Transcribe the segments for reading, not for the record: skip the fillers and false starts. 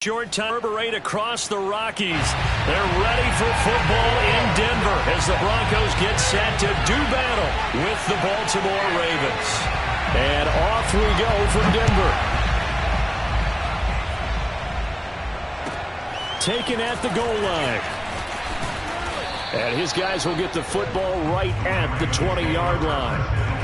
Short time reverberate across the Rockies. They're ready for football in Denver as the Broncos get set to do battle with the Baltimore Ravens. And off we go from Denver. Taken at the goal line. And his guys will get the football right at the 20-yard line.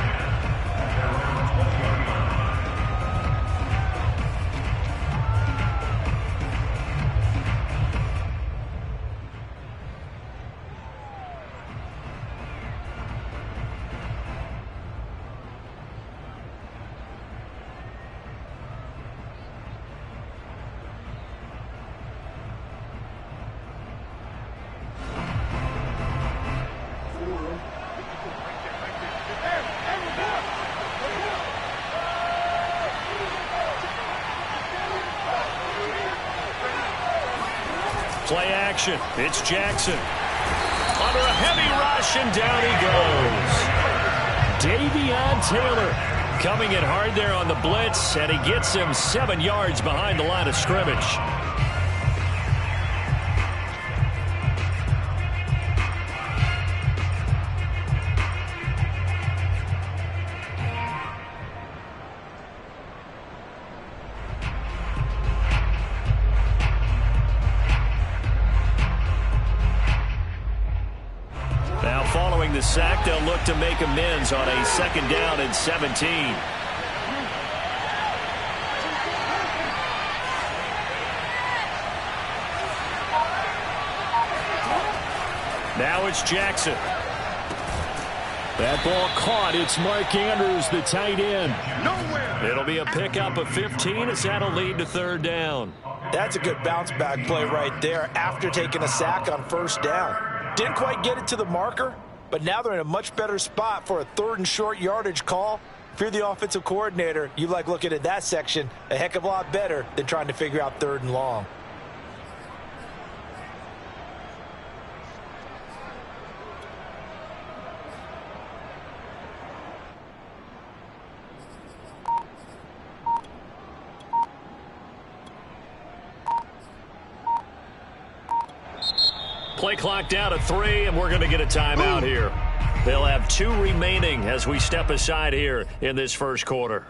Play action. It's Jackson. Under a heavy rush, and down he goes. Davion Taylor coming in hard there on the blitz, and he gets him 7 yards behind the line of scrimmage. Following the sack, they'll look to make amends on a 2nd down and 17. Now it's Jackson. That ball caught. It's Mark Andrews, the tight end. It'll be a pickup of 15 as that'll lead to 3rd down. That's a good bounce back play right there after taking a sack on 1st down. Didn't quite get it to the marker, but now they're in a much better spot for a 3rd and short yardage call. If you're the offensive coordinator, you like looking at that section a heck of a lot better than trying to figure out 3rd and long. Play clock down to 3, and we're going to get a timeout here. They'll have 2 remaining as we step aside here in this 1st quarter.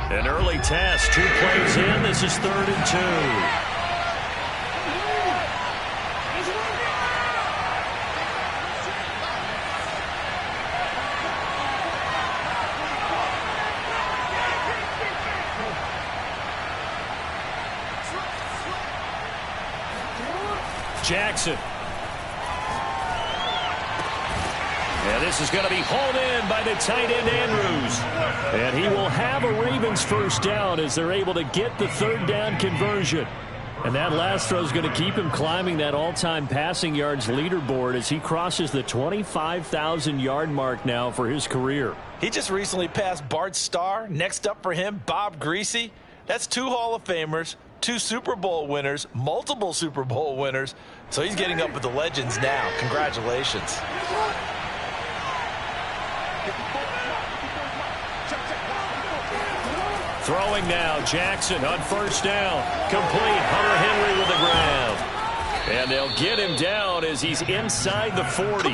An early test, 2 plays in. This is 3rd and 2. Jackson. And this is going to be hauled in by the tight end Andrews. And he will have a Ravens 1st down as they're able to get the 3rd down conversion. And that last throw is going to keep him climbing that all-time passing yards leaderboard as he crosses the 25,000-yard mark now for his career. He just recently passed Bart Starr. Next up for him, Bob Greasy. That's 2 Hall of Famers, 2 Super Bowl winners, multiple Super Bowl winners. So he's getting up with the legends now. Congratulations. Throwing now, Jackson on 1st down. Complete, Hunter Henry with the grab. And they'll get him down as he's inside the 40.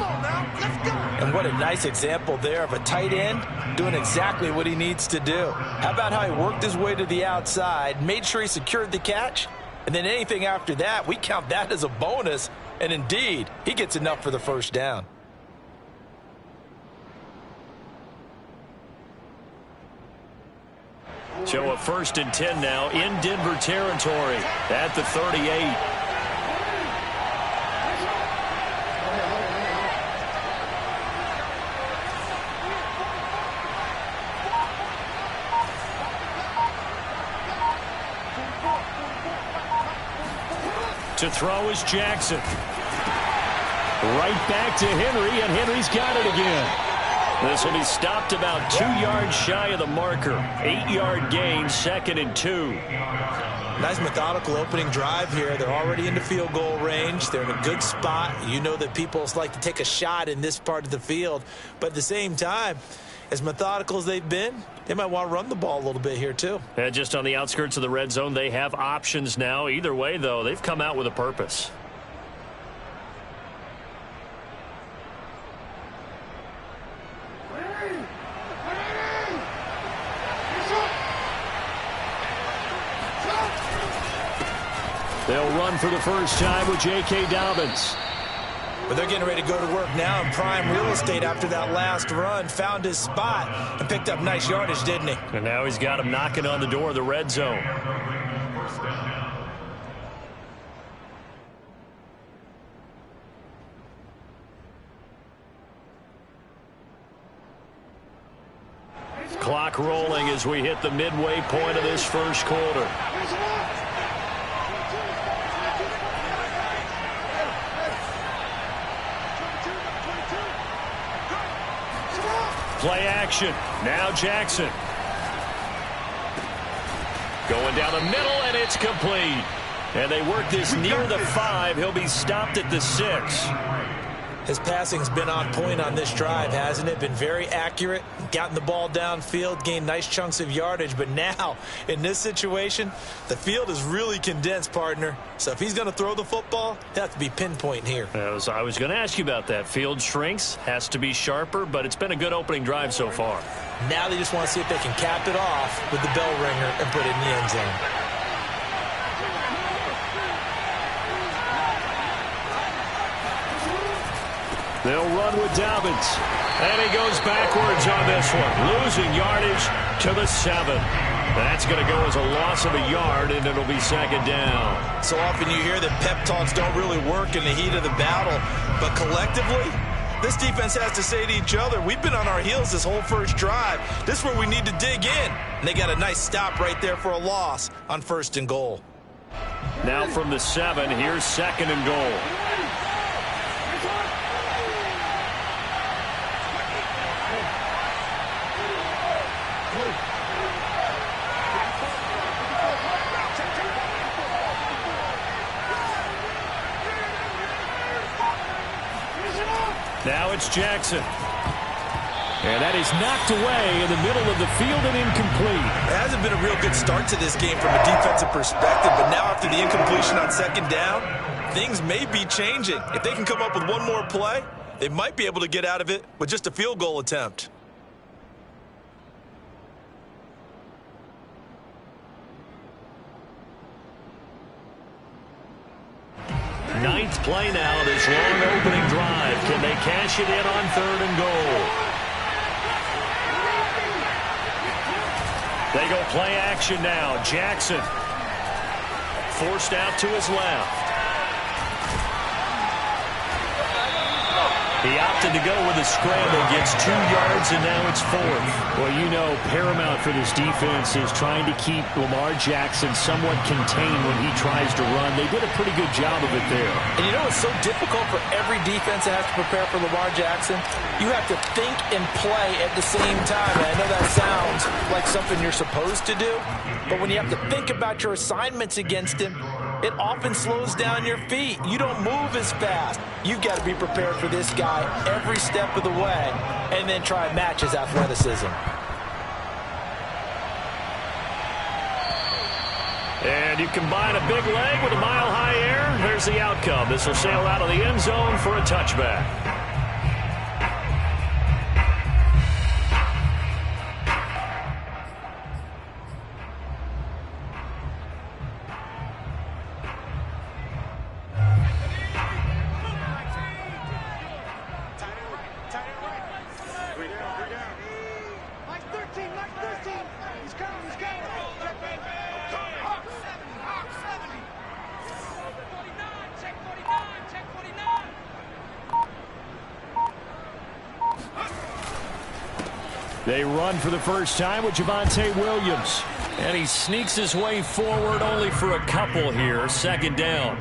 And what a nice example there of a tight end doing exactly what he needs to do. How about how he worked his way to the outside, made sure he secured the catch, and then anything after that, we count that as a bonus. And indeed, he gets enough for the 1st down. So a 1st and 10 now in Denver territory at the 38. To throw is Jackson. Right back to Henry, and Henry's got it again. This will be stopped about 2 yards shy of the marker. 8-yard gain, 2nd and 2. Nice methodical opening drive here. They're already into field goal range. They're in a good spot. You know that people like to take a shot in this part of the field. But at the same time, as methodical as they've been, they might want to run the ball a little bit here too. And just on the outskirts of the red zone, they have options now. Either way, though, they've come out with a purpose. They'll run for the first time with J.K. Dobbins. But they're getting ready to go to work now in prime real estate after that last run. Found his spot and picked up nice yardage, didn't he? And now he's got him knocking on the door of the red zone. Clock rolling as we hit the midway point of this first quarter. Play action. Now Jackson. Going down the middle, and it's complete. And they work this near the 5. He'll be stopped at the 6. His passing's been on point on this drive, hasn't it? Been very accurate, gotten the ball downfield, gained nice chunks of yardage. But now, in this situation, the field is really condensed, partner. So if he's going to throw the football, he'll have to be pinpoint here. I was going to ask you about that. Field shrinks, has to be sharper, but it's been a good opening drive so far. Now they just want to see if they can cap it off with the bell ringer and put it in the end zone. They'll run with Dobbins. And he goes backwards on this one. Losing yardage to the 7. That's going to go as a loss of a yard, and it'll be 2nd down. So often you hear that pep talks don't really work in the heat of the battle. But collectively, this defense has to say to each other, we've been on our heels this whole first drive. This is where we need to dig in. And they got a nice stop right there for a loss on 1st and goal. Now from the 7, here's 2nd and goal. Now it's Jackson. And that is knocked away in the middle of the field and incomplete. It hasn't been a real good start to this game from a defensive perspective, but now after the incompletion on 2nd down, things may be changing. If they can come up with one more play, they might be able to get out of it with just a field goal attempt. Ninth play now, this long opening drive. Can they cash it in on 3rd and goal? They go play action now. Jackson forced out to his left. He opted to go with a scramble, gets 2 yards, and now it's 4th. Well, you know, paramount for this defense is trying to keep Lamar Jackson somewhat contained when he tries to run. They did a pretty good job of it there. And you know it's so difficult for every defense that has to prepare for Lamar Jackson? You have to think and play at the same time. And I know that sounds like something you're supposed to do, but when you have to think about your assignments against him, it often slows down your feet. You don't move as fast. You've got to be prepared for this guy every step of the way and then try and match his athleticism. And you combine a big leg with a mile-high air. There's the outcome. This will sail out of the end zone for a touchback. They run for the first time with Javonte Williams. And he sneaks his way forward only for a couple here. 2nd down.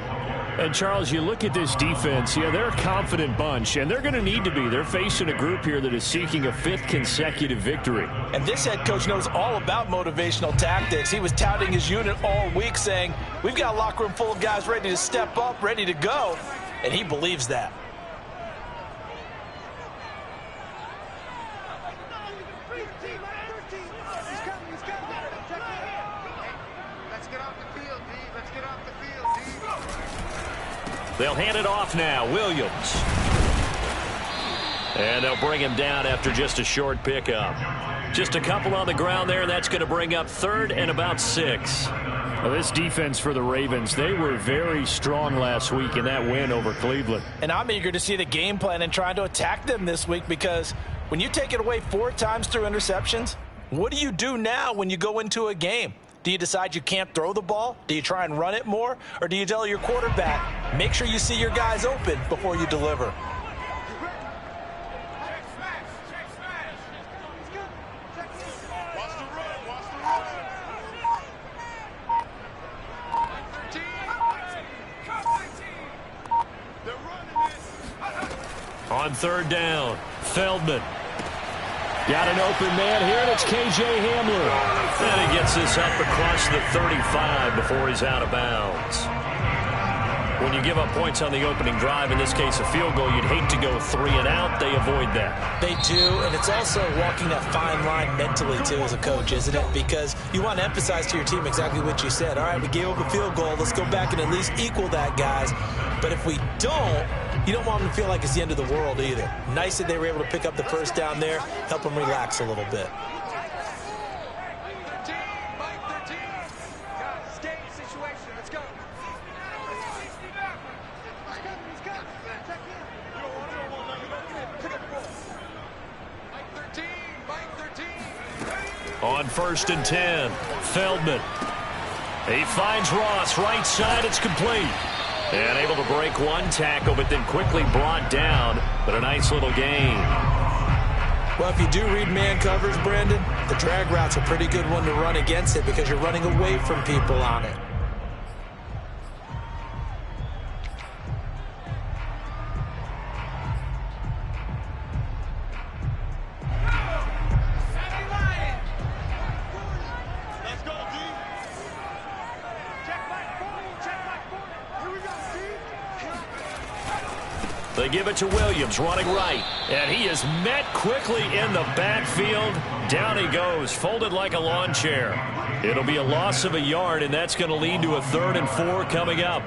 And, Charles, you look at this defense, yeah, they're a confident bunch, and they're going to need to be. They're facing a group here that is seeking a 5th consecutive victory. And this head coach knows all about motivational tactics. He was touting his unit all week saying, we've got a locker room full of guys ready to step up, ready to go, and he believes that. They'll hand it off now. Williams. And they'll bring him down after just a short pickup. Just a couple on the ground there. That's going to bring up 3rd and about 6. Well, this defense for the Ravens, they were very strong last week in that win over Cleveland. And I'm eager to see the game plan and trying to attack them this week, because when you take it away 4 times through interceptions, what do you do now when you go into a game? Do you decide you can't throw the ball? Do you try and run it more? Or do you tell your quarterback, make sure you see your guys open before you deliver? On 3rd down, Feldman. Got an open man here, and it's K.J. Hamler. And he gets this up across the 35 before he's out of bounds. When you give up points on the opening drive, in this case a field goal, you'd hate to go 3 and out. They avoid that. They do, and it's also walking that fine line mentally, too, as a coach, isn't it? Because you want to emphasize to your team exactly what you said. All right, we gave up a field goal. Let's go back and at least equal that, guys. But if we don't, you don't want them to feel like it's the end of the world either. Nice that they were able to pick up the first down there, help them relax a little bit. On 1st and 10, Feldman. He finds Ross, right side, it's complete. And able to break one tackle, but then quickly brought down. But a nice little gain. Well, if you do read man covers, Brandon, the drag route's a pretty good one to run against it because you're running away from people on it. They give it to Williams, running right. And he is met quickly in the backfield. Down he goes, folded like a lawn chair. It'll be a loss of a yard, and that's going to lead to a 3rd and 4 coming up.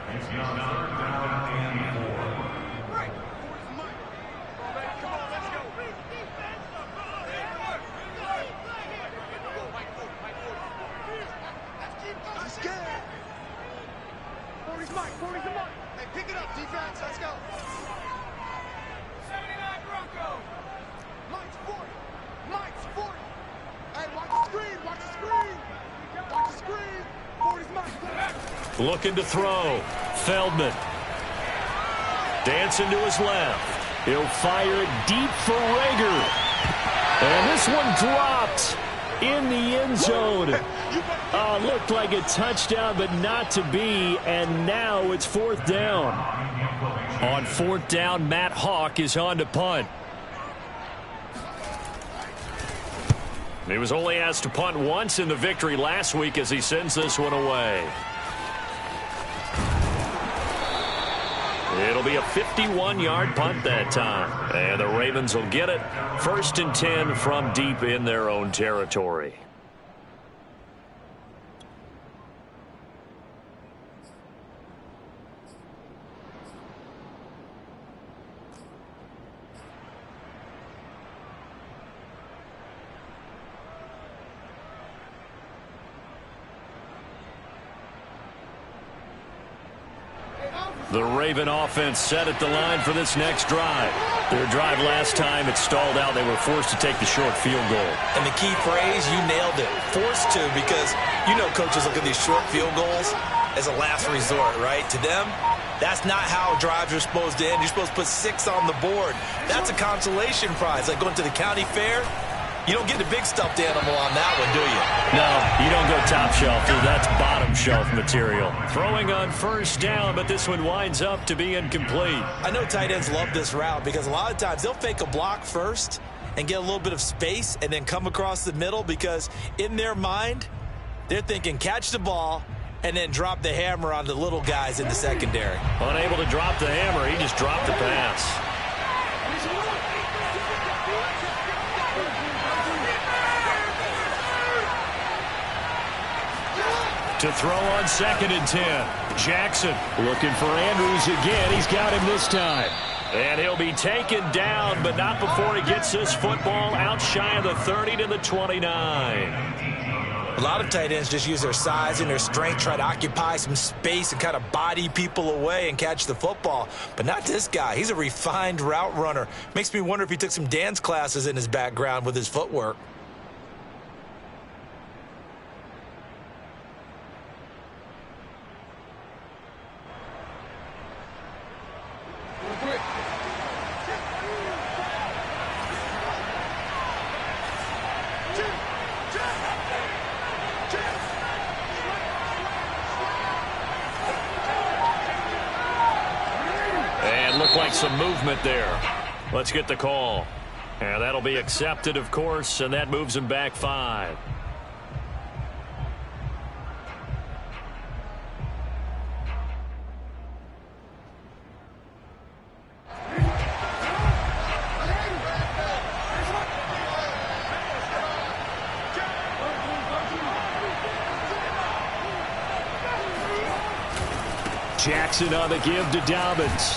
Looking to throw. Feldman. Dancing to his left. He'll fire it deep for Rager. And this one dropped in the end zone. Looked like a touchdown, but not to be. And now it's 4th down. On 4th down, Matt Hawk is on to punt. He was only asked to punt once in the victory last week as he sends this one away. It'll be a 51-yard punt that time. And the Ravens will get it. 1st and 10 from deep in their own territory. The Raven offense set at the line for this next drive. Their drive last time, it stalled out. They were forced to take the short field goal. And the key phrase, you nailed it. Forced to, because you know coaches look at these short field goals as a last resort, right? To them, that's not how drives are supposed to end. You're supposed to put 6 on the board. That's a consolation prize, like going to the county fair. You don't get the big stuffed animal on that one, do you? No, you don't go top shelf. That's bottom shelf material. Throwing on first down, but this one winds up to be incomplete. I know tight ends love this route because a lot of times they'll fake a block first and get a little bit of space and then come across the middle because in their mind, they're thinking catch the ball and then drop the hammer on the little guys in the secondary. Unable to drop the hammer, he just dropped the pass. To throw on 2nd and 10. Jackson looking for Andrews again. He's got him this time. And he'll be taken down, but not before he gets this football out shy of the 30 to the 29. A lot of tight ends just use their size and their strength, try to occupy some space and kind of body people away and catch the football. But not this guy. He's a refined route runner. Makes me wonder if he took some dance classes in his background with his footwork. Some movement there. Let's get the call. And that'll be accepted, of course, and that moves him back 5. Jackson on the give to Dobbins.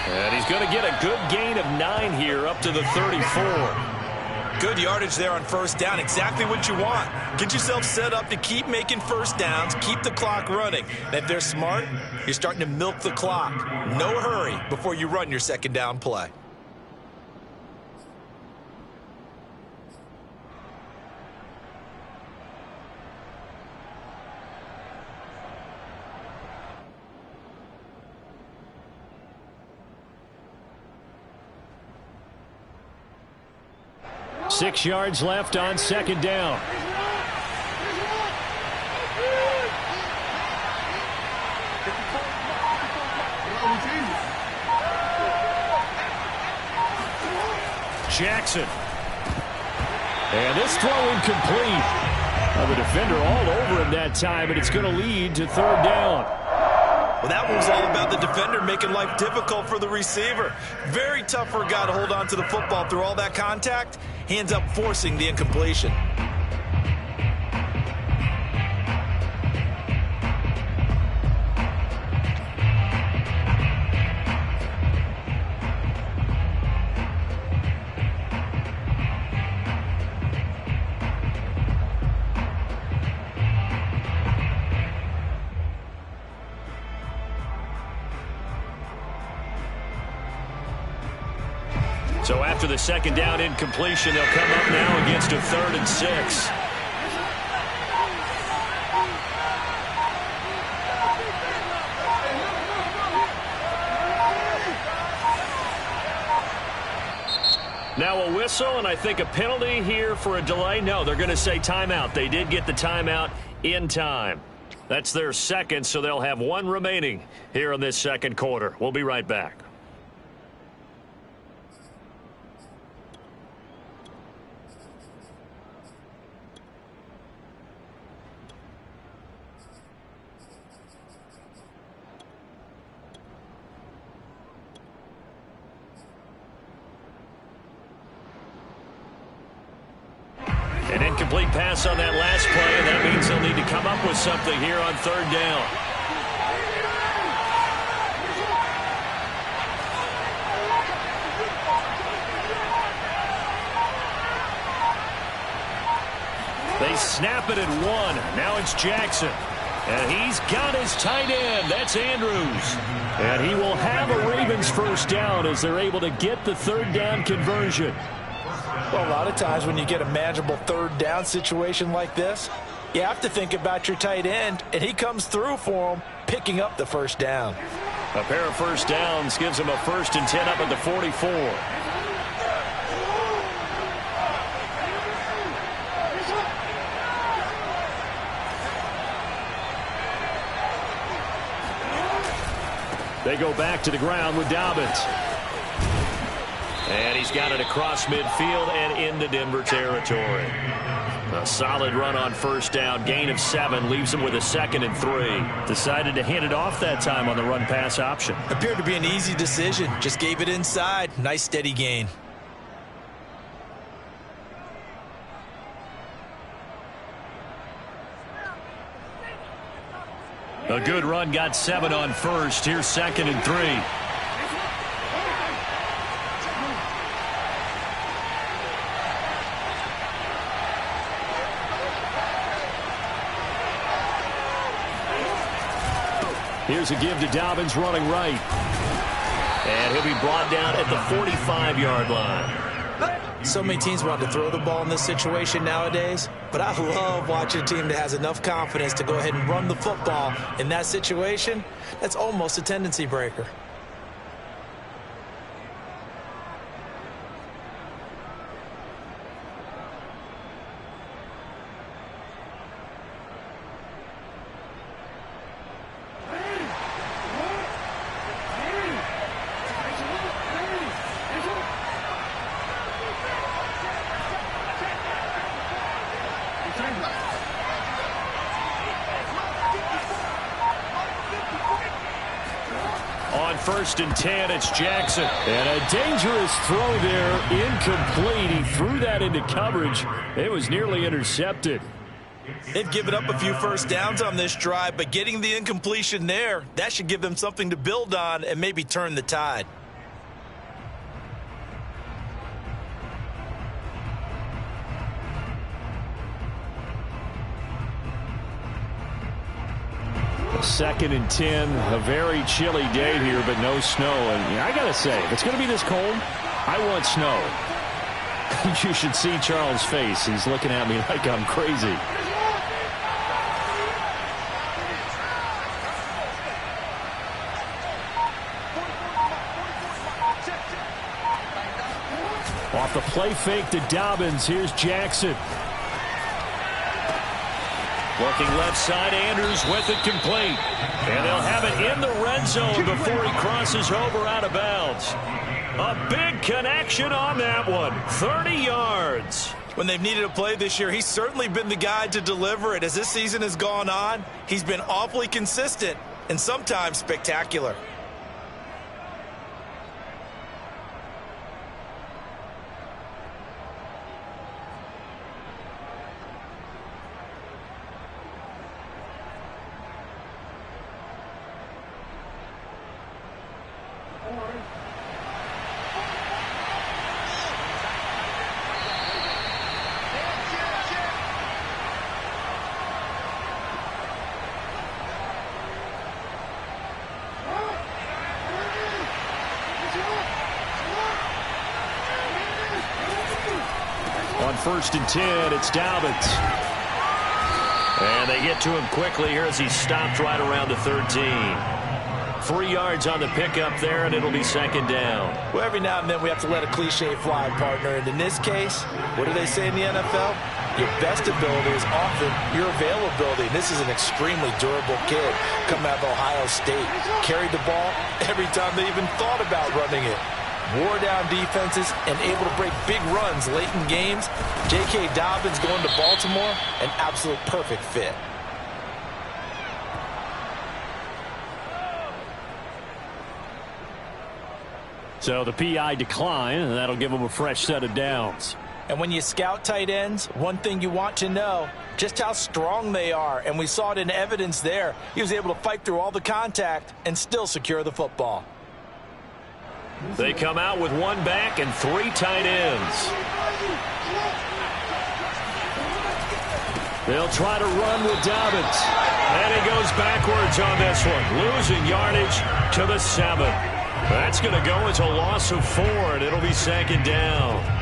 And he's going to get a good gain of 9 here up to the 34. Good yardage there on first down. Exactly what you want. Get yourself set up to keep making first downs, keep the clock running. And if they're smart, you're starting to milk the clock. No hurry before you run your second down play. Six yards left on second down. Jackson. And this throw incomplete. The defender all over him that time, and it's going to lead to third down. Well, that one was all about the defender making life difficult for the receiver. Very tough for a guy to hold on to the football through all that contact. He ends up forcing the incompletion. So after the second down incompletion, they'll come up now against a 3rd and 6. Now a whistle, and I think a penalty here for a delay. No, they're going to say timeout. They did get the timeout in time. That's their second, so they'll have one remaining here in this second quarter. We'll be right back. An incomplete pass on that last play, and that means they'll need to come up with something here on third down. They snap it at 1. Now it's Jackson. And he's got his tight end. That's Andrews. And he will have a Ravens first down as they're able to get the third down conversion. Well, a lot of times when you get a manageable third down situation like this, you have to think about your tight end, and he comes through for him, picking up the first down. A pair of first downs gives him a 1st and 10 up at the 44. They go back to the ground with Dobbins. And he's got it across midfield and into Denver territory. A solid run on first down. Gain of 7 leaves him with a 2nd and 3. Decided to hand it off that time on the run-pass option. Appeared to be an easy decision. Just gave it inside. Nice steady gain. A good run, got 7 on first. Here's 2nd and 3. Here's a give to Dobbins running right. And he'll be brought down at the 45-yard line. So many teams want to throw the ball in this situation nowadays, but I love watching a team that has enough confidence to go ahead and run the football in that situation. That's almost a tendency breaker. On 1st and 10, it's Jackson. And a dangerous throw there, incomplete. He threw that into coverage. It was nearly intercepted. They've given up a few first downs on this drive, but getting the incompletion there, that should give them something to build on and maybe turn the tide. Second and 10, a very chilly day here, but no snow. And I got to say, if it's going to be this cold, I want snow. You should see Charles' face. He's looking at me like I'm crazy. Off the play fake to Dobbins. Here's Jackson. Looking left side, Andrews with it complete. And they'll have it in the red zone before he crosses over out of bounds. A big connection on that one. 30 yards. When they've needed a play this year, he's certainly been the guy to deliver it. As this season has gone on, he's been awfully consistent and sometimes spectacular. On 1st and 10, it's Dobbins. And they get to him quickly here as he stopped right around the 13. 3 yards on the pickup there, and it'll be 2nd down. Well, every now and then we have to let a cliche fly, partner. And in this case, what do they say in the NFL? Your best ability is often your availability. And this is an extremely durable kid coming out of Ohio State. Carried the ball every time they even thought about running it. Wore down defenses and able to break big runs late in games. J.K. Dobbins going to Baltimore, an absolute perfect fit. So the PI decline, and that'll give them a fresh set of downs. And when you scout tight ends, one thing you want to know, just how strong they are. And we saw it in evidence there. He was able to fight through all the contact and still secure the football. They come out with 1 back and 3 tight ends. They'll try to run with Dobbins. And he goes backwards on this one, losing yardage to the 7. That's going to go as a loss of 4, and it'll be 2nd down.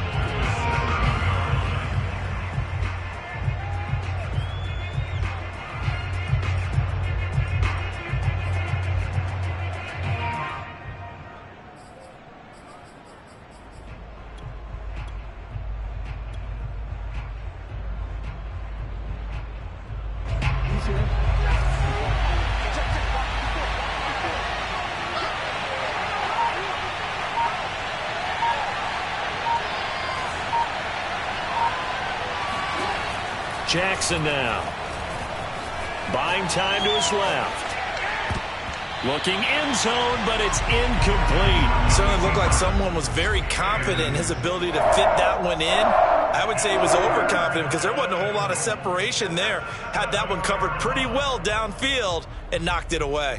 Jackson now. Buying time to his left. Looking end zone, but it's incomplete. Certainly looked like someone was very confident in his ability to fit that one in. I would say he was overconfident because there wasn't a whole lot of separation there. Had that one covered pretty well downfield and knocked it away.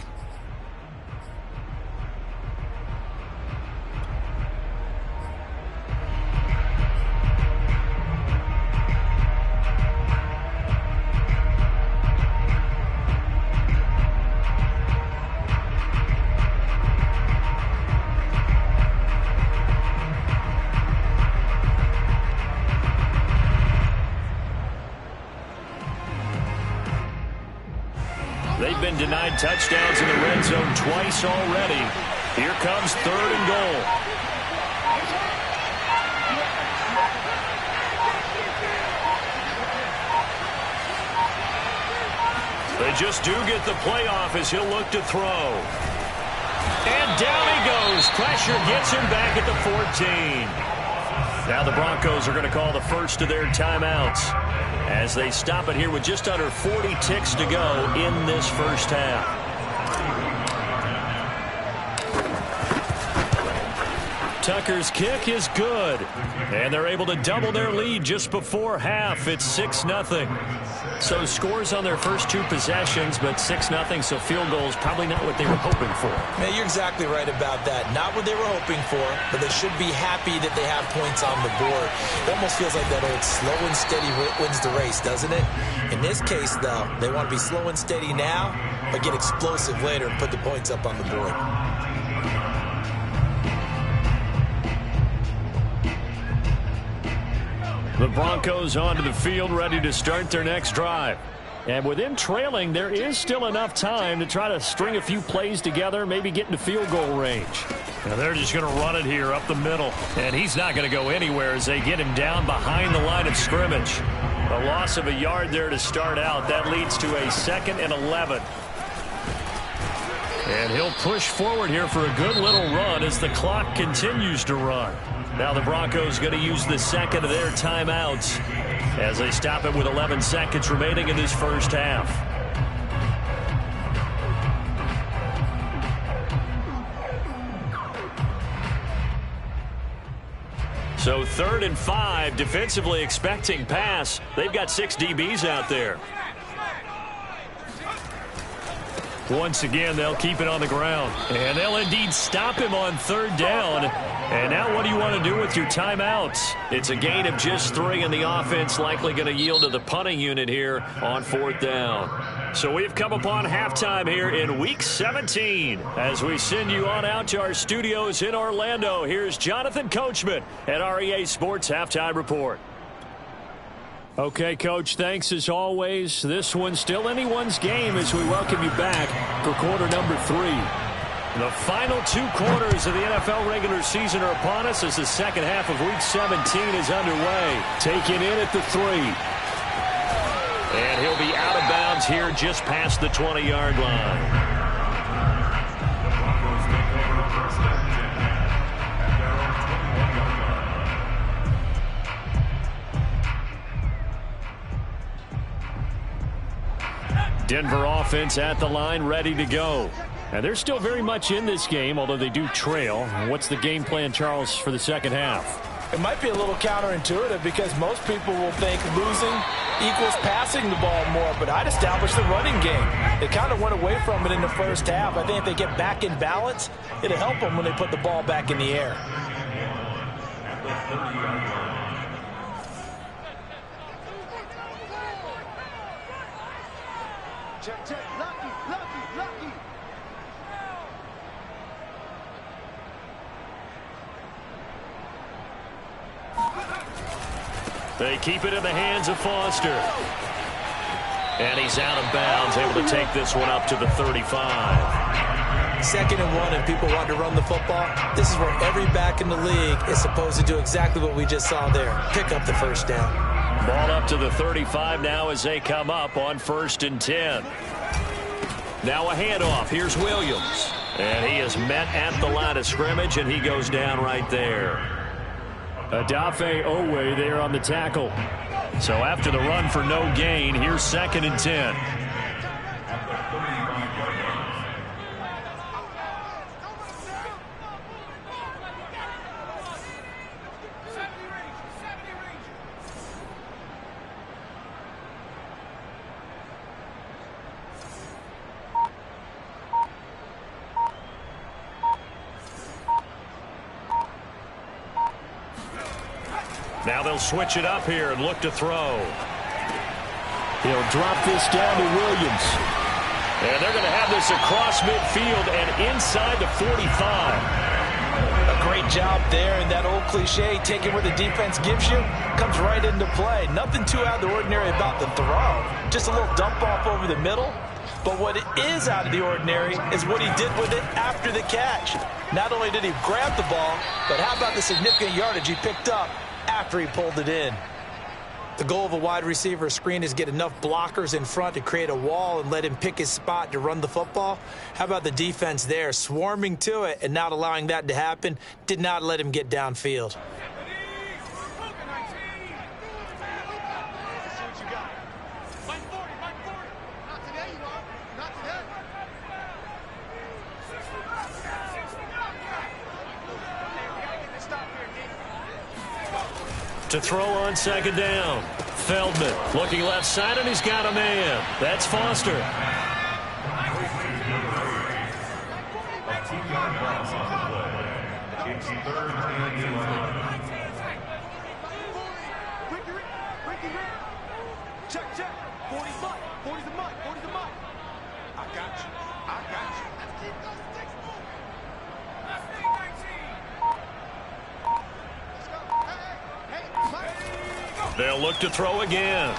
They've been denied touchdowns in the red zone twice already. Here comes 3rd and goal. They just do get the playoff as he'll look to throw. And down he goes. Pressure gets him back at the 14. Now the Broncos are going to call the first of their timeouts as they stop it here with just under 40 ticks to go in this first half. Tucker's kick is good, and they're able to double their lead just before half. It's 6-0. So scores on their first 2 possessions, but 6-0, so field goals probably not what they were hoping for. Man, you're exactly right about that. Not what they were hoping for, but they should be happy that they have points on the board. It almost feels like that old slow and steady wins the race, doesn't it? In this case, though, they want to be slow and steady now, but get explosive later and put the points up on the board. The Broncos onto the field, ready to start their next drive. And with them trailing, there is still enough time to try to string a few plays together, maybe get into field goal range. Now they're just going to run it here up the middle. And he's not going to go anywhere as they get him down behind the line of scrimmage. A loss of a yard there to start out. That leads to a 2nd and 11. And he'll push forward here for a good little run as the clock continues to run. Now the Broncos going to use the second of their timeouts as they stop it with 11 seconds remaining in this first half. So 3rd and 5, defensively expecting pass. They've got 6 DBs out there. Once again, they'll keep it on the ground. And they'll indeed stop him on 3rd down. And now what do you want to do with your timeouts? It's a gain of just 3, and the offense likely going to yield to the punting unit here on 4th down. So we've come upon halftime here in Week 17. As we send you on out to our studios in Orlando, here's Jonathan Coachman at REA Sports Halftime Report. Okay, Coach, thanks as always. This one's still anyone's game as we welcome you back for quarter number 3. The final 2 quarters of the NFL regular season are upon us as the second half of Week 17 is underway. Taken in at the 3. And he'll be out of bounds here just past the 20-yard line. Denver offense at the line, ready to go. And they're still very much in this game, although they do trail. What's the game plan, Charles, for the second half? It might be a little counterintuitive because most people will think losing equals passing the ball more, but I'd establish the running game. They kind of went away from it in the first half. I think if they get back in balance, it'll help them when they put the ball back in the air. Check, check, lucky. They keep it in the hands of Foster. And he's out of bounds, able to take this one up to the 35. 2nd and 1, and people want to run the football. This is where every back in the league is supposed to do exactly what we just saw there. Pick up the first down. Ball up to the 35 now as they come up on 1st and 10. Now a handoff. Here's Williams. And he is met at the line of scrimmage, and he goes down right there. Odafe Owe there on the tackle. So after the run for no gain, here's 2nd and 10. Now they'll switch it up here and look to throw. He'll drop this down to Williams. And they're going to have this across midfield and inside the 45. A great job there, and that old cliche, taking what the defense gives you, comes right into play. Nothing too out of the ordinary about the throw. Just a little dump off over the middle. But what is out of the ordinary is what he did with it after the catch. Not only did he grab the ball, but how about the significant yardage he picked up after he pulled it in. The goal of a wide receiver screen is get enough blockers in front to create a wall and let him pick his spot to run the football. How about the defense there, swarming to it and not allowing that to happen? Did not let him get downfield. To throw on 2nd down. Feldman looking left side, and he's got a man. That's Foster. Check, check. 40's mine. 40's the mine. 40's the mine. I got you. I got you. Let's keep those sticks moving. Let's see 19. Let's go. Hey, Mike. They'll look to throw again.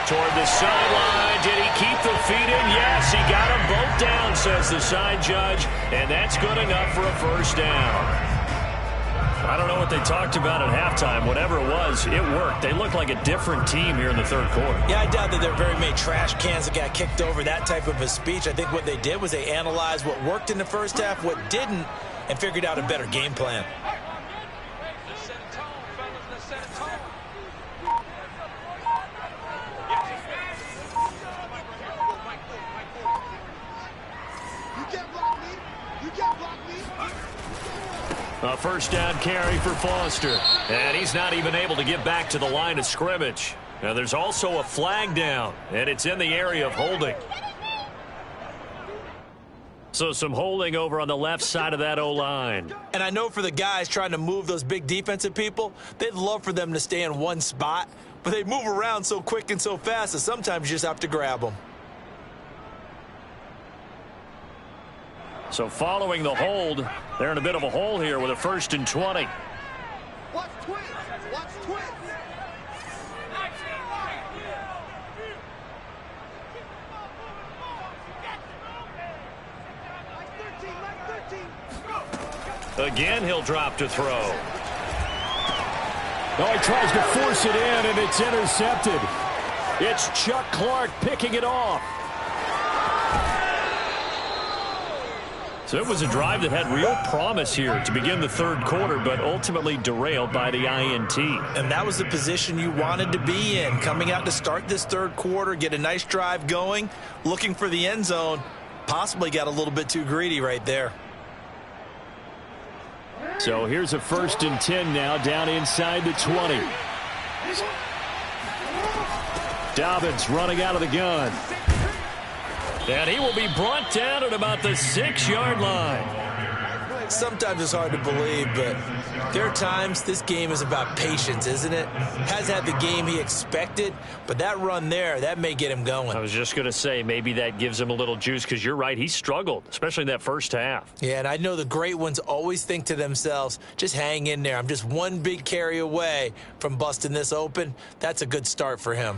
Toward the sideline. Did he keep the feet in? Yes, he got them both down, says the side judge. And that's good enough for a first down. I don't know what they talked about at halftime. Whatever it was, it worked. They look like a different team here in the third quarter. Yeah, I doubt that there are very many trash cans that got kicked over, that type of a speech. I think what they did was they analyzed what worked in the first half, what didn't, and figured out a better game plan. A first down carry for Foster. And he's not even able to get back to the line of scrimmage. Now there's also a flag down, and it's in the area of holding. So some holding over on the left side of that O-line. And I know for the guys trying to move those big defensive people, they'd love for them to stay in one spot, but they move around so quick and so fast that sometimes you just have to grab them. So following the hold, they're in a bit of a hole here with a 1st and 20. Watch twins. Watch twins. Again, he'll drop to throw. Oh, he tries to force it in, and it's intercepted. It's Chuck Clark picking it off. So it was a drive that had real promise here to begin the third quarter, but ultimately derailed by the INT. And that was the position you wanted to be in, coming out to start this third quarter, get a nice drive going, looking for the end zone, possibly got a little bit too greedy right there. So here's a 1st and 10 now, down inside the 20. Dobbins running out of the gun. And he will be brought down at about the 6-yard line. Sometimes it's hard to believe, but there are times this game is about patience, isn't it? Has had the game he expected, but that run there, that may get him going. I was just going to say, maybe that gives him a little juice, because you're right, he struggled, especially in that first half. Yeah, and I know the great ones always think to themselves, just hang in there. I'm just one big carry away from busting this open. That's a good start for him.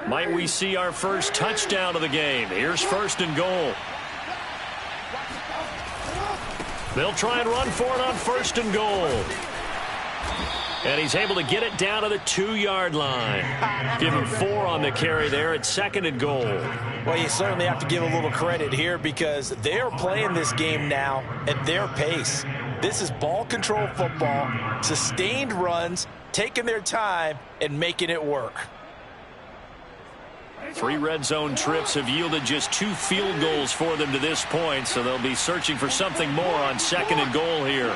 Might we see our first touchdown of the game? Here's 1st and goal. They'll try and run for it on 1st and goal. And he's able to get it down to the 2-yard line. Give him 4 on the carry there at 2nd and goal. Well, you certainly have to give a little credit here because they are playing this game now at their pace. This is ball control football, sustained runs, taking their time and making it work. 3 red zone trips have yielded just 2 field goals for them to this point, so they'll be searching for something more on 2nd and goal here.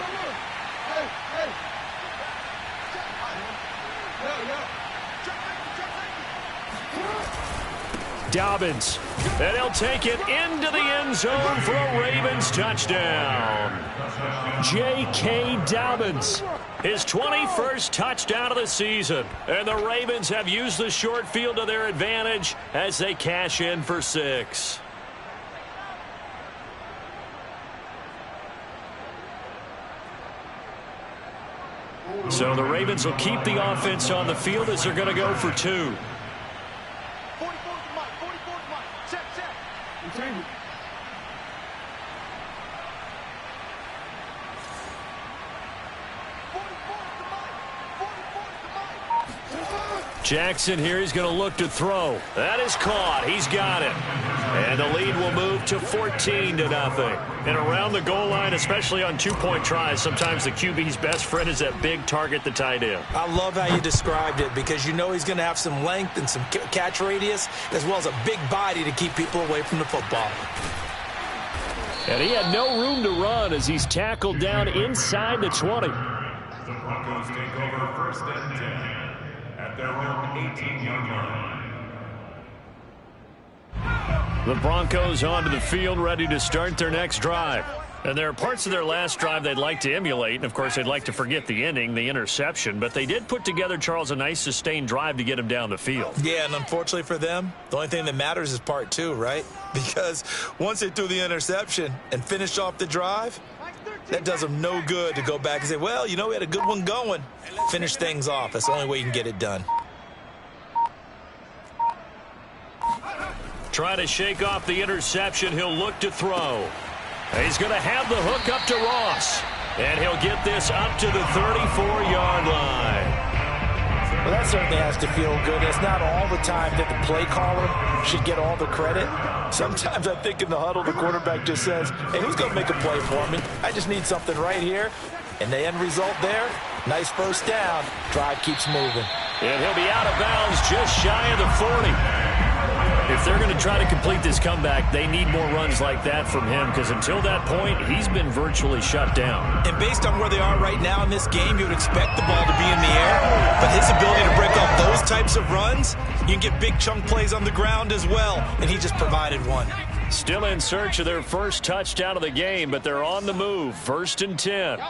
Dobbins, and he'll take it into the end zone for a Ravens touchdown. J.K. Dobbins, his 21st touchdown of the season. And the Ravens have used the short field to their advantage as they cash in for 6. So the Ravens will keep the offense on the field as they're going to go for 2. Jackson here, he's going to look to throw. That is caught. He's got it. And the lead will move to 14-0. And around the goal line, especially on 2-point tries, sometimes the QB's best friend is that big target, the tight end. I love how you described it because you know he's going to have some length and some catch radius as well as a big body to keep people away from the football. And he had no room to run as he's tackled down inside the 20. The Broncos take over 1st and 10 at their own 18-yard line. The Broncos onto the field, ready to start their next drive. And there are parts of their last drive they'd like to emulate. And, of course, they'd like to forget the ending, the interception. But they did put together, Charles, a nice sustained drive to get him down the field. Yeah, and unfortunately for them, the only thing that matters is part 2, right? Because once they threw the interception and finished off the drive, that does them no good to go back and say, well, you know, we had a good one going. Finish things off. That's the only way you can get it done. Trying to shake off the interception. He'll look to throw. He's going to have the hook up to Ross. And he'll get this up to the 34-yard line. Well, that certainly has to feel good. It's not all the time that the play caller should get all the credit. Sometimes I think in the huddle, the quarterback just says, hey, who's going to make a play for me? I just need something right here. And the end result there, nice first down. Drive keeps moving. And he'll be out of bounds just shy of the 40. If they're going to try to complete this comeback, they need more runs like that from him because until that point, he's been virtually shut down. And based on where they are right now in this game, you would expect the ball to be in the air. But his ability to break off those types of runs, you can get big chunk plays on the ground as well. And he just provided one. Still in search of their first touchdown of the game, but they're on the move. 1st and 10.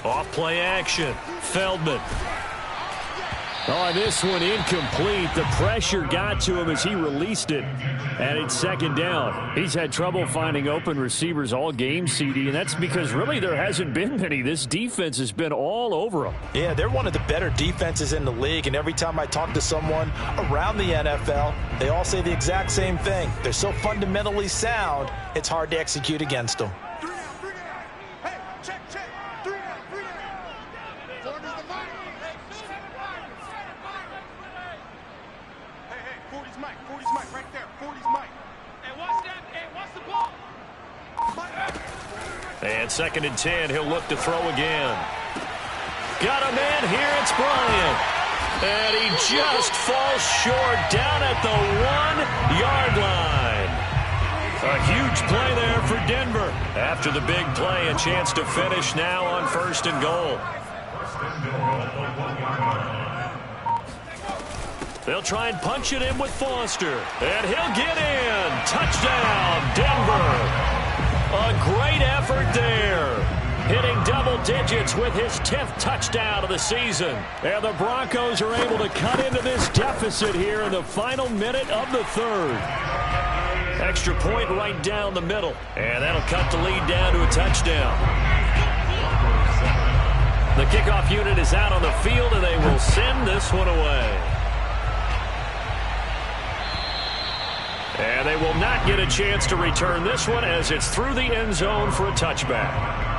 Off play action. Feldman. Oh, this one incomplete. The pressure got to him as he released it. And it's 2nd down. He's had trouble finding open receivers all game, CD, and that's because really there hasn't been many. This defense has been all over them. Yeah, they're one of the better defenses in the league, and every time I talk to someone around the NFL, they all say the exact same thing. They're so fundamentally sound, it's hard to execute against them. And 2nd and 10, he'll look to throw again. Got a man here, it's Bryant. And he just falls short down at the 1-yard line. A huge play there for Denver. After the big play, a chance to finish now on 1st and goal. They'll try and punch it in with Foster. And he'll get in. Touchdown, Denver. A great effort there. Hitting double digits with his 10th touchdown of the season. And the Broncos are able to cut into this deficit here in the final minute of the 3rd. Extra point right down the middle. And that'll cut the lead down to a touchdown. The kickoff unit is out on the field, and they will send this one away. And And they will not get a chance to return this one as it's through the end zone for a touchback.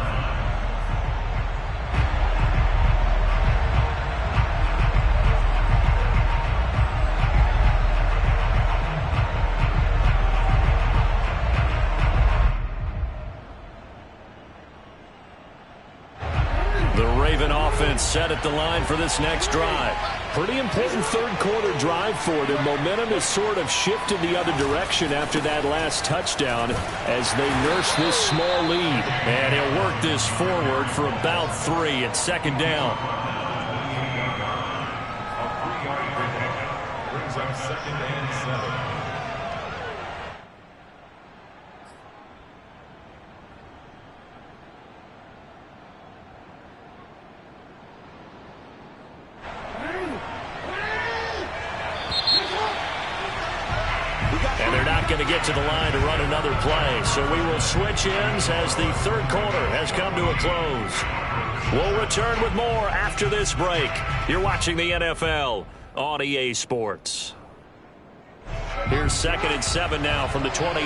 Set at the line for this next drive. Pretty important third quarter drive for them. Momentum has sort of shifted the other direction after that last touchdown as they nurse this small lead. And he'll work this forward for about 3 at second down. Brings up 2nd and 7. Going to get to the line to run another play. So we will switch ends as the third quarter has come to a close. We'll return with more after this break. You're watching the NFL on EA Sports. Here's 2nd and 7 now from the 28.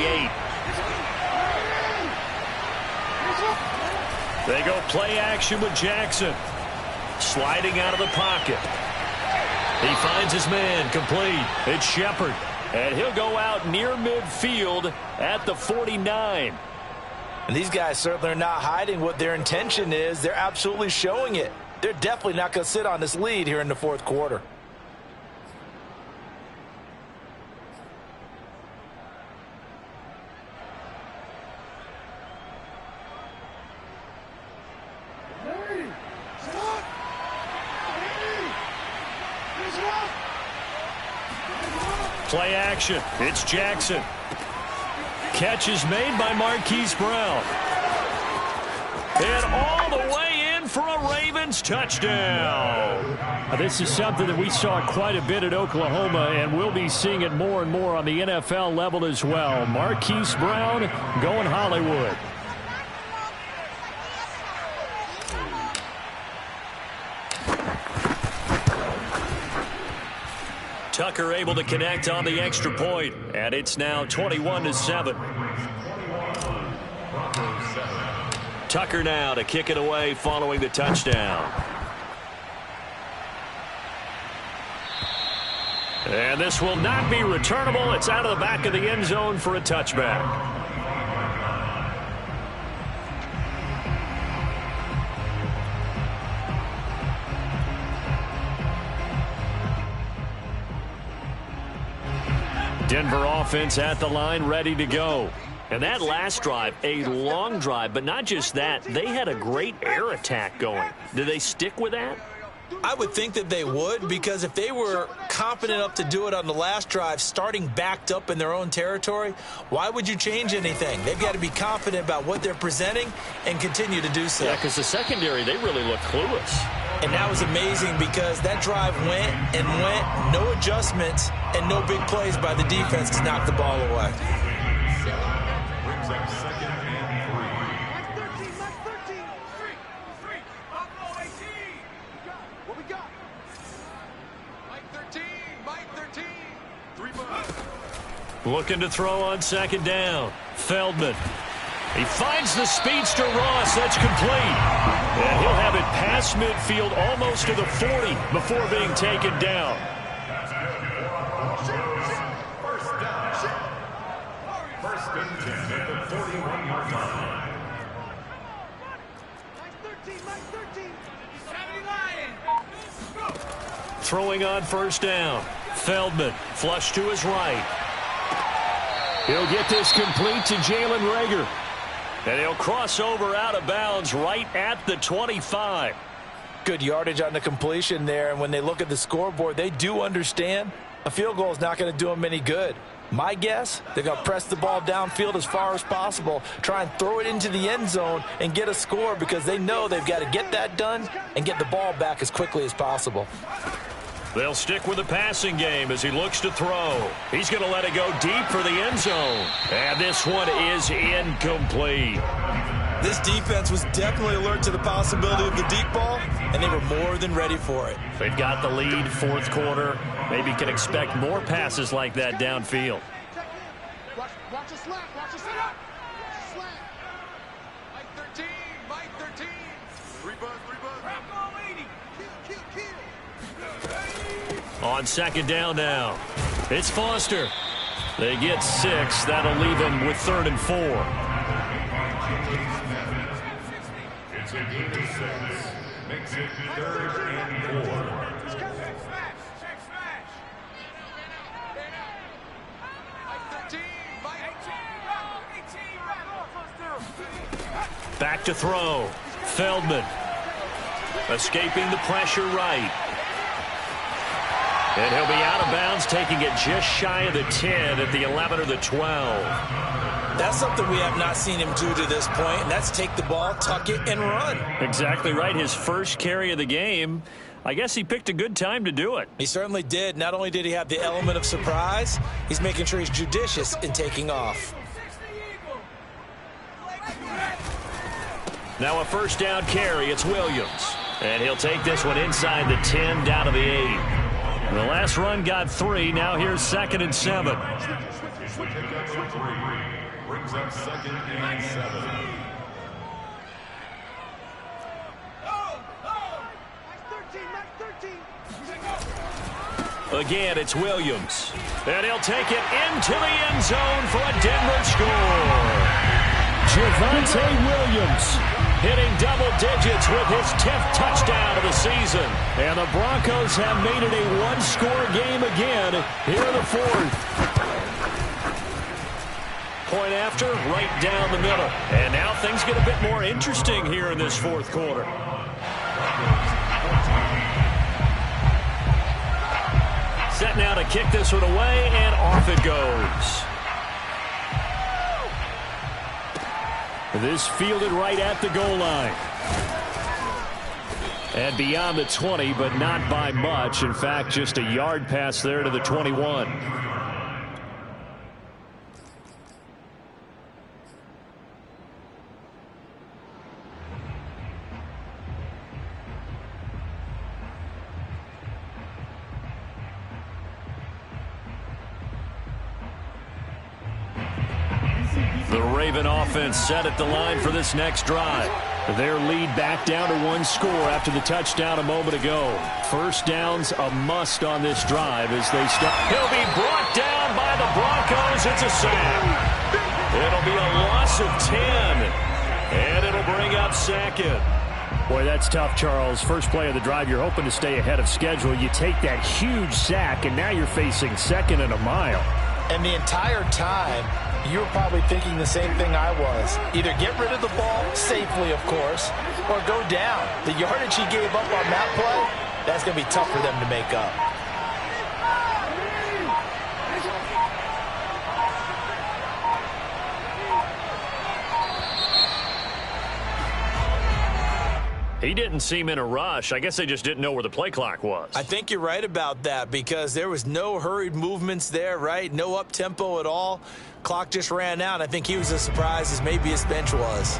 They go play action with Jackson. Sliding out of the pocket. He finds his man complete. It's Shepard. And he'll go out near midfield at the 49. And these guys certainly are not hiding what their intention is. They're absolutely showing it. They're definitely not going to sit on this lead here in the fourth quarter. Play action. It's Jackson. Catch is made by Marquise Brown. And all the way in for a Ravens touchdown. This is something that we saw quite a bit at Oklahoma, and we'll be seeing it more and more on the NFL level as well. Marquise Brown going Hollywood. Tucker able to connect on the extra point, and it's now 21-7. Tucker now to kick it away following the touchdown. And this will not be returnable. It's out of the back of the end zone for a touchback. Denver offense at the line, ready to go. And that last drive, a long drive, but not just that. They had a great air attack going. Do they stick with that? I would think that they would, because if they were confident enough to do it on the last drive, starting backed up in their own territory, why would you change anything? They've got to be confident about what they're presenting and continue to do so. Yeah, because the secondary, they really look clueless. And that was amazing because that drive went and went, no adjustments, and no big plays by the defense to knock the ball away. Brings up 2nd and 3. Mike 13, Buffalo 18. What we got? Mike 13. 3 months. Looking to throw on second down. Feldman. He finds the speedster Ross. That's complete. And he'll have it past midfield almost to the 40 before being taken down. First and 10 at the 41-yard line. Mike 13. Throwing on first down. Feldman flush to his right. He'll get this complete to Jalen Reagor. And he'll cross over out of bounds right at the 25. Good yardage on the completion there, and when they look at the scoreboard, they do understand a field goal is not going to do them any good. My guess, they're going to press the ball downfield as far as possible, try and throw it into the end zone and get a score because they know they've got to get that done and get the ball back as quickly as possible. They'll stick with the passing game as he looks to throw. He's going to let it go deep for the end zone. And this one is incomplete. This defense was definitely alert to the possibility of the deep ball, and they were more than ready for it. They've got the lead, fourth quarter. Maybe can expect more passes like that downfield. Watch your slack. Watch your slack. Watch your slack. Mike 13. Mike 13. 3 buzz. Crack all 80. Kill. On second down now. It's Foster. They get 6. That'll leave them with 3rd and 4. It's a good to 6. Makes it 3rd and 4. Check smash. Mike 13. Mike 18. Back to throw. Feldman. Escaping the pressure right. And he'll be out of bounds, taking it just shy of the 10 at the 11 or the 12. That's something we have not seen him do to this point, and that's take the ball, tuck it, and run. Exactly right. His first carry of the game. I guess he picked a good time to do it. He certainly did. Not only did he have the element of surprise, he's making sure he's judicious in taking off. Now a first down carry. It's Williams. And he'll take this one inside the 10 down to the 8. The last run got 3. Now here's 2nd and 7. Brings up 2nd and 7. Again, it's Williams. And he'll take it into the end zone for a Denver score. Javonte Williams hitting double digits with his 10th touchdown of the season. And the Broncos have made it a one-score game again here in the 4th. Point after, right down the middle. And now things get a bit more interesting here in this 4th quarter. Set now to kick this one away, and off it goes. This fielded right at the goal line. And beyond the 20, but not by much. In fact, just a yard pass there to the 21. The Raven offense set at the line for this next drive. Their lead back down to 1 score after the touchdown a moment ago. First down's a must on this drive as they start. He'll be brought down by the Broncos. It's a sack. It'll be a loss of 10. And it'll bring up 2nd. Boy, that's tough, Charles. First play of the drive, you're hoping to stay ahead of schedule. You take that huge sack, and now you're facing 2nd and a mile. And the entire time, you were probably thinking the same thing I was. Either get rid of the ball, safely of course, or go down. The yardage he gave up on that play, that's going to be tough for them to make up. He didn't seem in a rush. I guess they just didn't know where the play clock was. I think you're right about that because there was no hurried movements there, right? No up-tempo at all. Clock just ran out. I think he was as surprised as maybe his bench was.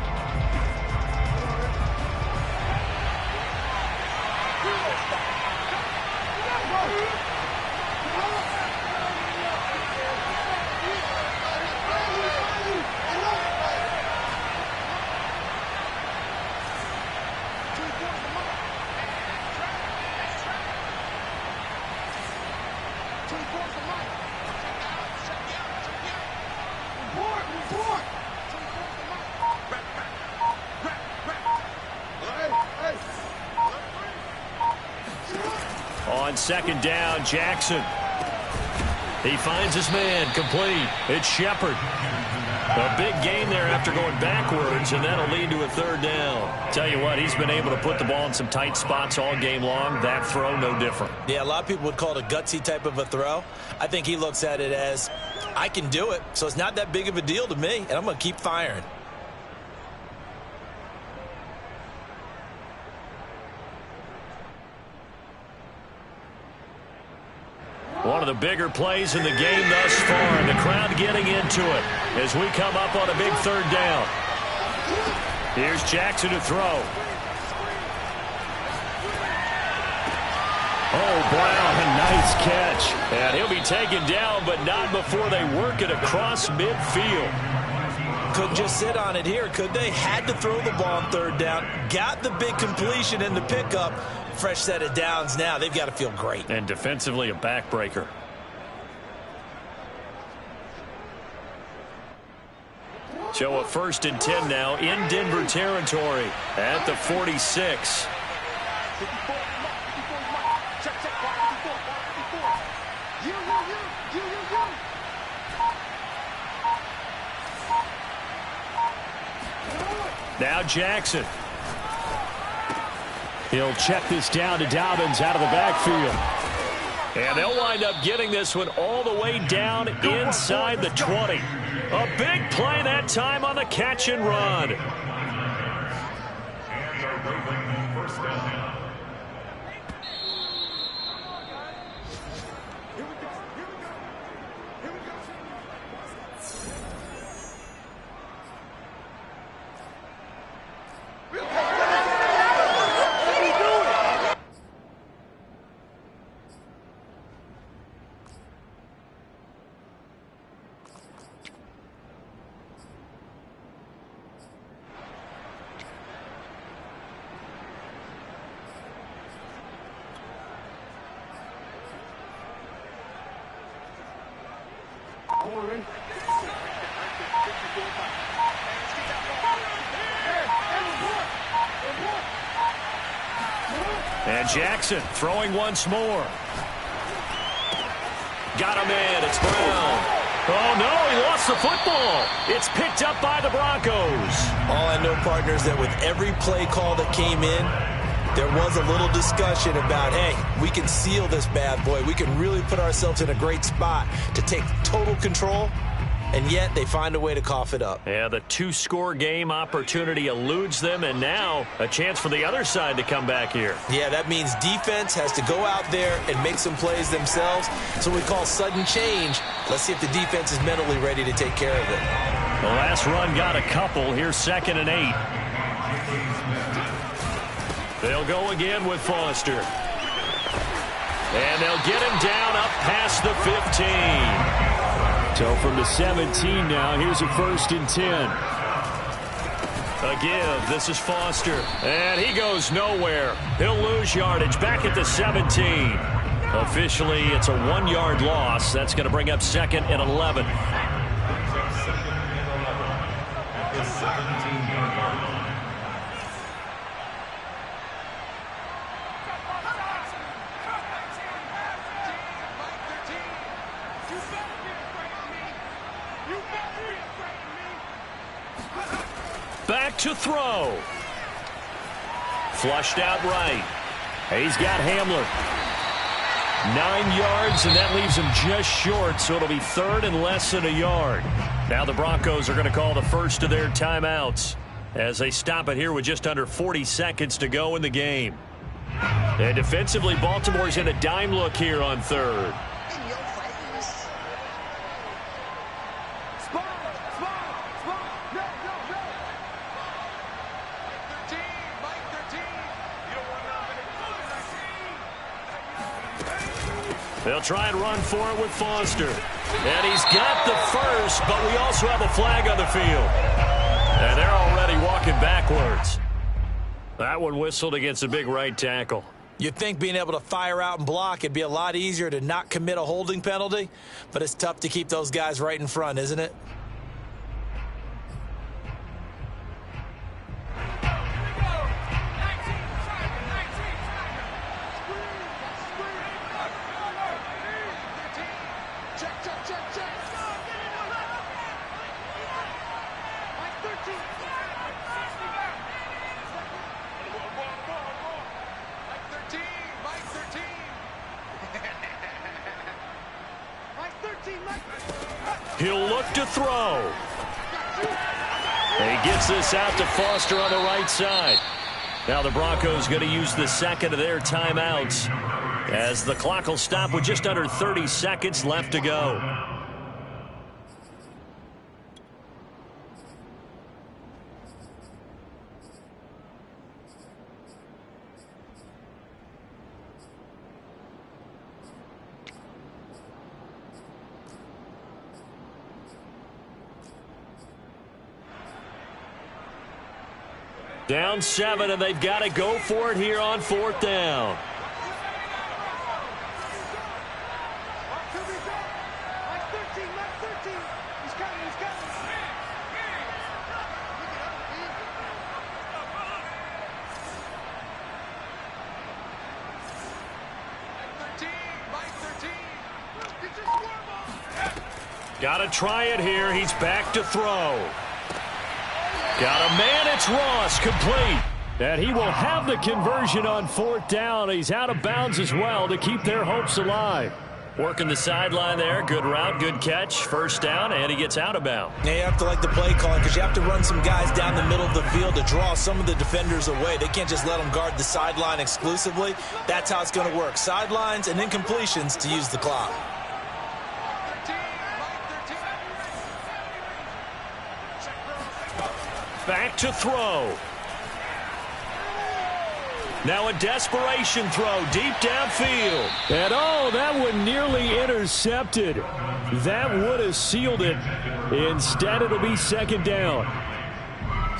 On second down, Jackson. He finds his man, complete. It's Shepard. A big gain there after going backwards, and that'll lead to a 3rd down. Tell you what, he's been able to put the ball in some tight spots all game long. That throw, no different. Yeah, a lot of people would call it a gutsy type of a throw. I think he looks at it as, I can do it, so it's not that big of a deal to me, and I'm going to keep firing. One of the bigger plays in the game thus far, and the crowd getting into it as we come up on a big 3rd down. Here's Jackson to throw. Oh, Brown, and Nice catch. And he'll be taken down, but not before they work it across midfield. Couldn't just sit on it here, could they? Had to throw the ball on third down. Got the big completion in the pickup. Fresh set of downs now. They've got to feel great. And defensively, a backbreaker. So a 1st and 10 now in Denver territory at the 46. Now Jackson. He'll check this down to Dobbins out of the backfield. And they'll wind up getting this one all the way down inside the 20. A big play that time on the catch and run. And a Raven first down. And Jackson throwing once more. Got him in. It's Brown. Oh, no, he lost the football. It's picked up by the Broncos. All I know, partners, that with every play call that came in, there was a little discussion about, hey, we can seal this bad boy. We can really put ourselves in a great spot to take total control, and yet they find a way to cough it up. Yeah, the 2-score game opportunity eludes them, and now a chance for the other side to come back here. Yeah, that means defense has to go out there and make some plays themselves. So we call sudden change. Let's see if the defense is mentally ready to take care of it. The last run got a couple. Here's 2nd and 8. They'll go again with Foster. And they'll get him down up past the 15. So from the 17 now, here's a 1st and 10. A give. This is Foster. And he goes nowhere. He'll lose yardage back at the 17. Officially, it's a 1-yard loss. That's going to bring up 2nd and 11. Back to throw. Flushed out right. He's got Hamler. 9 yards, and that leaves him just short, so it'll be 3rd and less than a yard. Now the Broncos are going to call the first of their timeouts as they stop it here with just under 40 seconds to go in the game. And defensively, Baltimore's in a dime look here on 3rd. They'll try and run for it with Foster. And he's got the first, but we also have a flag on the field. And they're already walking backwards. That one whistled against a big right tackle. You'd think being able to fire out and block, it'd be a lot easier to not commit a holding penalty, but it's tough to keep those guys right in front, isn't it? He'll look to throw. And he gets this out to Foster on the right side. Now the Broncos going to use the 2nd of their timeouts as the clock will stop with just under 30 seconds left to go. Down 7, and they've got to go for it here on 4th down. Got to try it here. He's back to throw. Got a man. It's Ross, complete. And he will have the conversion on 4th down. He's out of bounds as well to keep their hopes alive. Working the sideline there. Good route, good catch. 1st down, and he gets out of bounds. Yeah, you have to like the play calling because you have to run some guys down the middle of the field to draw some of the defenders away. They can't just let them guard the sideline exclusively. That's how it's going to work. Sidelines and incompletions to use the clock. Back to throw. Now a desperation throw deep downfield. And oh, that one nearly intercepted. That would have sealed it. Instead, it'll be 2nd down.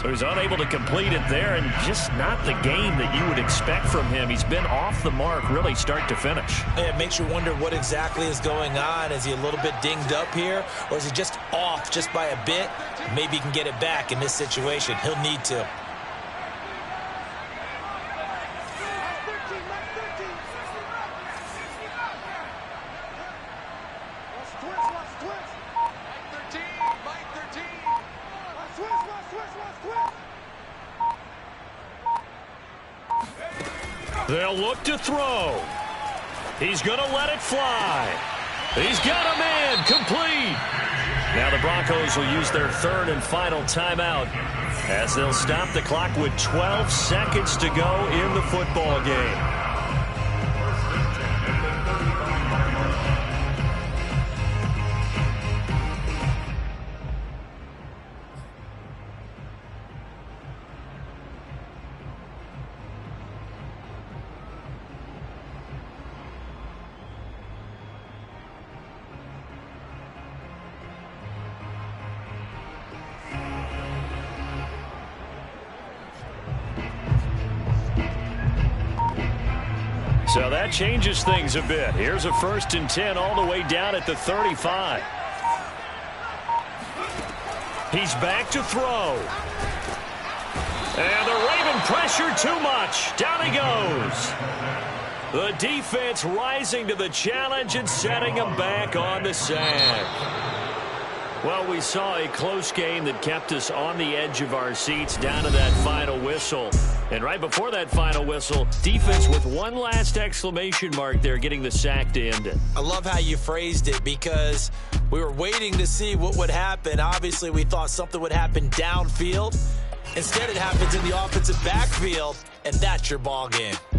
So he's unable to complete it there, and just not the game that you would expect from him. He's been off the mark really start to finish. Yeah, it makes you wonder what exactly is going on. Is he a little bit dinged up here, or is he just off just by a bit? Maybe he can get it back in this situation. He'll need to. They'll look to throw. He's going to let it fly. He's got a man, complete. Now the Broncos will use their 3rd and final timeout as they'll stop the clock with 12 seconds to go in the football game. So that changes things a bit. Here's a 1st and 10 all the way down at the 35. He's back to throw. And the Raven pressure too much. Down he goes. The defense rising to the challenge and setting him back on the sack. Well, we saw a close game that kept us on the edge of our seats down to that final whistle. And right before that final whistle, defense with one last exclamation mark there, getting the sack to end it. I love how you phrased it because we were waiting to see what would happen. Obviously, we thought something would happen downfield. Instead, it happens in the offensive backfield, and that's your ball game.